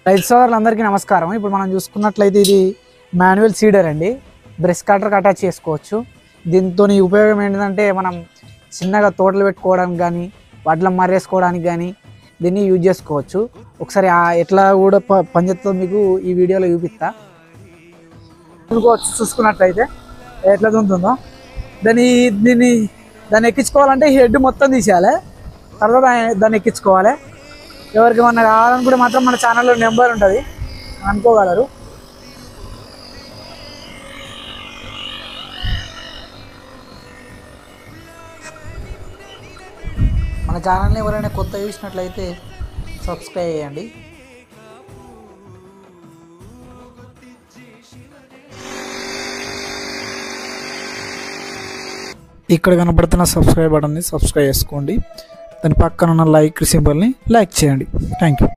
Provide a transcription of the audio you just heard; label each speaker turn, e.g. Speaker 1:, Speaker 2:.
Speaker 1: రైతు సోదరులందరికీ నమస్కారం. ఇప్పుడు మనం చూసుకున్నట్లయితే ఇది మాన్యువల్ సీడర్ అండి. బ్రష్ కట్టర్కి అటాచ్ చేసుకోవచ్చు. దీంతో ఉపయోగం ఏంటంటే మనం చిన్నగా తోటలు పెట్టుకోవడానికి కానీ వడ్ల మర్రేసుకోవడానికి కానీ దీన్ని యూజ్ చేసుకోవచ్చు. ఒకసారి ఎట్లా కూడా పనిచేస్తుందో మీకు ఈ వీడియోలో చూపిస్తా. చూసుకున్నట్లయితే ఎట్లా ఉంటుందో దాన్ని ఎక్కించుకోవాలంటే హెడ్ మొత్తం తీసేయాలి. తర్వాత దాన్ని ఎక్కించుకోవాలి. ఎవరికి ఏమన్నా కావాలనుకుంటే మాత్రం మన ఛానల్లో నెంబర్ ఉంటుంది, అనుకోగలరు. మన ఛానల్ని ఎవరైనా కొత్త చూసినట్లయితే సబ్స్క్రైబ్ చేయండి. ఇక్కడ కనబడుతున్న సబ్స్క్రైబ్ బటన్ని సబ్స్క్రైబ్ చేసుకోండి. దాని పక్కన ఉన్న లైక్ సింబల్ని లైక్ చేయండి. Thank you.